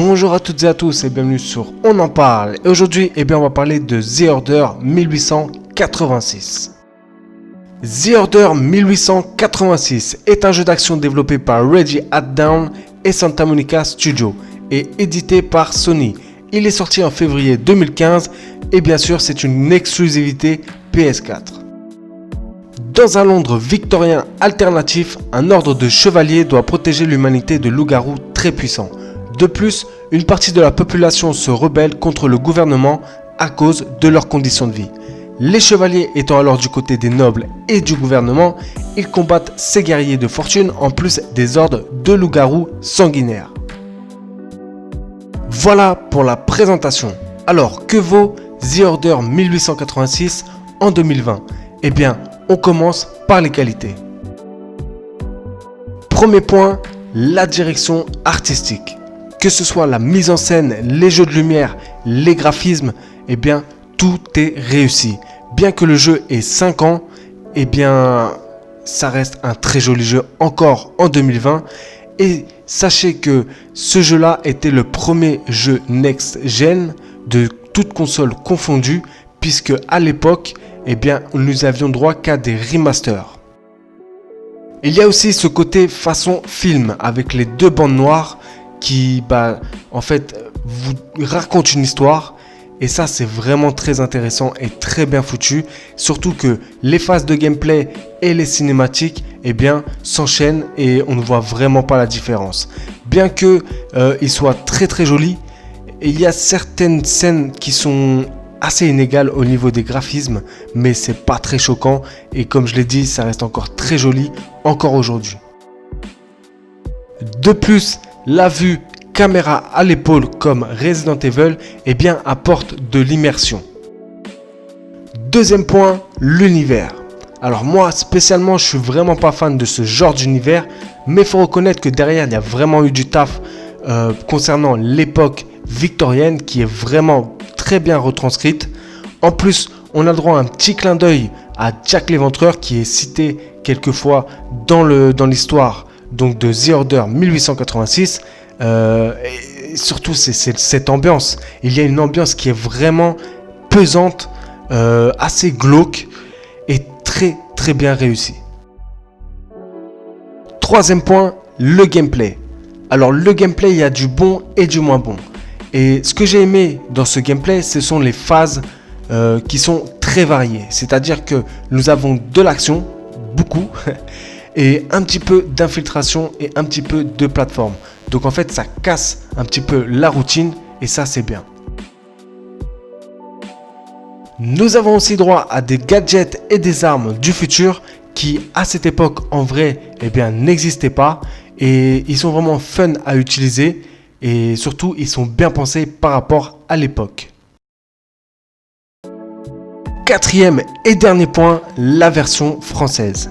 Bonjour à toutes et à tous et bienvenue sur On en parle. Et aujourd'hui, on va parler de The Order 1886. The Order 1886 est un jeu d'action développé par Reggie Atdown et Santa Monica Studio et édité par Sony. Il est sorti en février 2015 et bien sûr c'est une exclusivité PS4. Dans un Londres victorien alternatif, un ordre de chevaliers doit protéger l'humanité de loups-garous très puissants. De plus, une partie de la population se rebelle contre le gouvernement à cause de leurs conditions de vie. Les chevaliers étant alors du côté des nobles et du gouvernement, ils combattent ces guerriers de fortune en plus des hordes de loups-garous sanguinaires. Voilà pour la présentation. Alors, que vaut The Order 1886 en 2020 ? On commence par les qualités. Premier point, la direction artistique. Que ce soit la mise en scène, les jeux de lumière, les graphismes, tout est réussi. Bien que le jeu ait 5 ans, ça reste un très joli jeu encore en 2020. Et sachez que ce jeu-là était le premier jeu next-gen de toutes consoles confondues, puisque à l'époque, nous avions droit qu'à des remasters. Il y a aussi ce côté façon film, avec les deux bandes noires qui, vous racontent une histoire. Et ça, c'est vraiment très intéressant et très bien foutu. Surtout que les phases de gameplay et les cinématiques, s'enchaînent et on ne voit vraiment pas la différence. Bien que il soit très très joli, il y a certaines scènes qui sont assez inégales au niveau des graphismes, mais c'est pas très choquant. Et comme je l'ai dit, ça reste encore très joli, encore aujourd'hui. De plus, la vue caméra à l'épaule comme Resident Evil apporte de l'immersion. Deuxième point, l'univers. Alors moi spécialement je suis vraiment pas fan de ce genre d'univers, mais il faut reconnaître que derrière il y a vraiment eu du taf concernant l'époque victorienne qui est vraiment très bien retranscrite. En plus on a le droit à un petit clin d'œil à Jack l'Éventreur qui est cité quelquefois dans l'histoire donc de The Order 1886. Et surtout c'est cette ambiance, il y a une ambiance qui est vraiment pesante, assez glauque et très très bien réussie. Troisième point, le gameplay. Alors le gameplay, il y a du bon et du moins bon. Et ce que j'ai aimé dans ce gameplay, ce sont les phases qui sont très variées. C'est-à-dire que nous avons de l'action, beaucoup, et un petit peu d'infiltration et un petit peu de plateforme. Donc en fait ça casse un petit peu la routine et ça c'est bien. Nous avons aussi droit à des gadgets et des armes du futur qui à cette époque en vrai n'existaient pas et ils sont vraiment fun à utiliser et surtout ils sont bien pensés par rapport à l'époque. Quatrième et dernier point, la version française.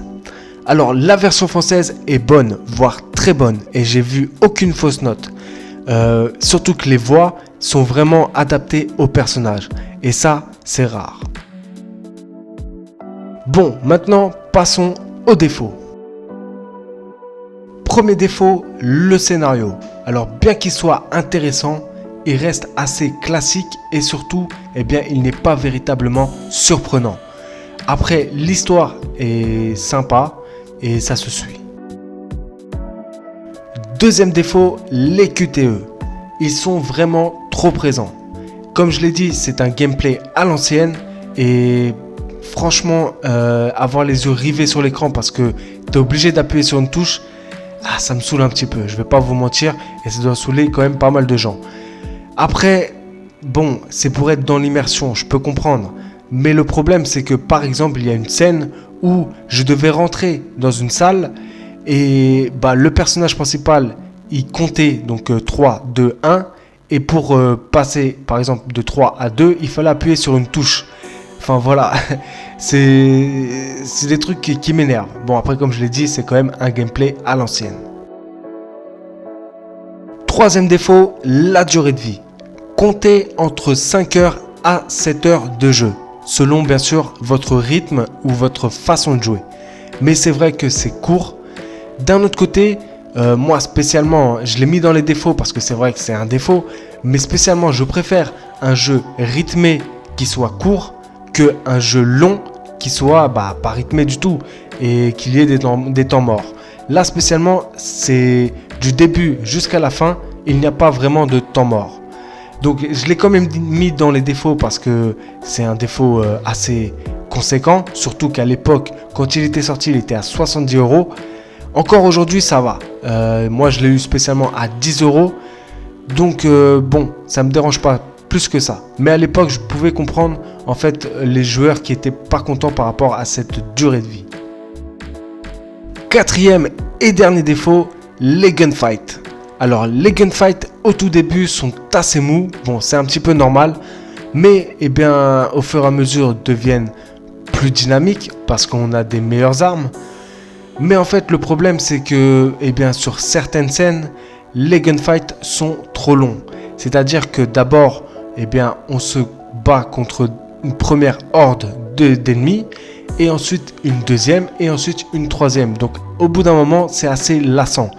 Alors la version française est bonne, voire très bonne et j'ai vu aucune fausse note. Surtout que les voix sont vraiment adaptées aux personnages et ça c'est rare. Bon, maintenant passons aux défauts. Premier défaut, le scénario. Alors bien qu'il soit intéressant, il reste assez classique et surtout il n'est pas véritablement surprenant. Après l'histoire est sympa et ça se suit. Deuxième défaut, les QTE. Ils sont vraiment trop présents. Comme je l'ai dit, c'est un gameplay à l'ancienne et franchement, avoir les yeux rivés sur l'écran parce que tu es obligé d'appuyer sur une touche, ça me saoule un petit peu, je vais pas vous mentir, et ça doit saouler quand même pas mal de gens. Après, bon, c'est pour être dans l'immersion, je peux comprendre. Mais le problème, c'est que par exemple, il y a une scène où je devais rentrer dans une salle et le personnage principal, il comptait donc 3, 2, 1 et pour passer par exemple de 3 à 2, il fallait appuyer sur une touche. Enfin voilà, c'est des trucs qui m'énervent. Bon après comme je l'ai dit, c'est quand même un gameplay à l'ancienne. Troisième défaut, la durée de vie. Comptez entre 5 heures à 7 heures de jeu, selon bien sûr votre rythme ou votre façon de jouer. Mais c'est vrai que c'est court. D'un autre côté, Moi spécialement, je l'ai mis dans les défauts parce que c'est vrai que c'est un défaut, mais spécialement je préfère un jeu rythmé qui soit court que un jeu long qui soit pas rythmé du tout et qu'il y ait des temps morts. Là spécialement, c'est du début jusqu'à la fin, il n'y a pas vraiment de temps mort. Donc je l'ai quand même mis dans les défauts parce que c'est un défaut assez conséquent, surtout qu'à l'époque, quand il était sorti, il était à 70 €. Encore aujourd'hui, ça va. Moi, je l'ai eu spécialement à 10 €. Donc bon, ça me dérange pas plus que ça. Mais à l'époque, je pouvais comprendre en fait les joueurs qui étaient pas contents par rapport à cette durée de vie. Quatrième et dernier défaut, les gunfights. Alors les gunfights au tout début sont assez mous. Bon, c'est un petit peu normal, mais au fur et à mesure deviennent plus dynamiques parce qu'on a des meilleures armes. Mais en fait, le problème c'est que sur certaines scènes, les gunfights sont trop longs. C'est-à-dire que d'abord, on se bat contre une première horde d'ennemis, et ensuite une deuxième, et ensuite une troisième. Donc au bout d'un moment, c'est assez lassant.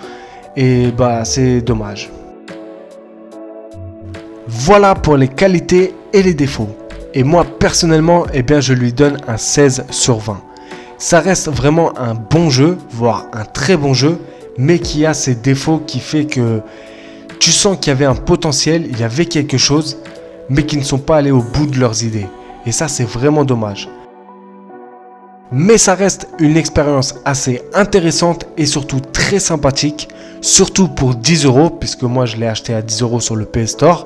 Et c'est dommage. Voilà pour les qualités et les défauts. Et moi personnellement, je lui donne un 16 sur 20. Ça reste vraiment un bon jeu, voire un très bon jeu, mais qui a ses défauts qui fait que tu sens qu'il y avait un potentiel, il y avait quelque chose, mais qui ne sont pas allés au bout de leurs idées. Et ça, c'est vraiment dommage. Mais ça reste une expérience assez intéressante et surtout très sympathique, surtout pour 10 €, puisque moi je l'ai acheté à 10 € sur le PS Store.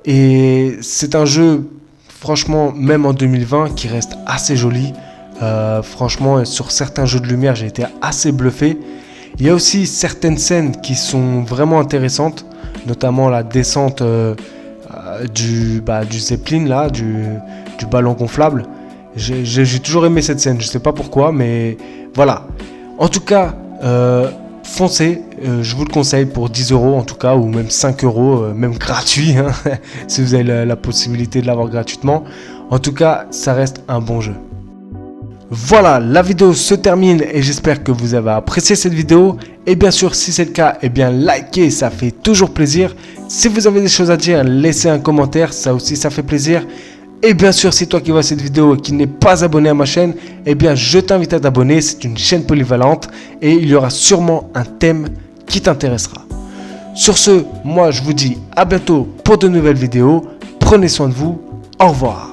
Et c'est un jeu, franchement, même en 2020, qui reste assez joli. Franchement, sur certains jeux de lumière, j'ai été assez bluffé. Il y a aussi certaines scènes qui sont vraiment intéressantes, notamment la descente du Zeppelin, là, du ballon gonflable. J'ai toujours aimé cette scène, je sais pas pourquoi, mais voilà. En tout cas, foncez, je vous le conseille pour 10 € en tout cas, ou même 5 €, même gratuit, hein, si vous avez la possibilité de l'avoir gratuitement. En tout cas, ça reste un bon jeu. Voilà, la vidéo se termine et j'espère que vous avez apprécié cette vidéo. Et bien sûr, si c'est le cas, likez, ça fait toujours plaisir. Si vous avez des choses à dire, laissez un commentaire, ça aussi ça fait plaisir. Et bien sûr, si toi qui vois cette vidéo et qui n'est pas abonné à ma chaîne, je t'invite à t'abonner, c'est une chaîne polyvalente et il y aura sûrement un thème qui t'intéressera. Sur ce, moi je vous dis à bientôt pour de nouvelles vidéos, prenez soin de vous, au revoir.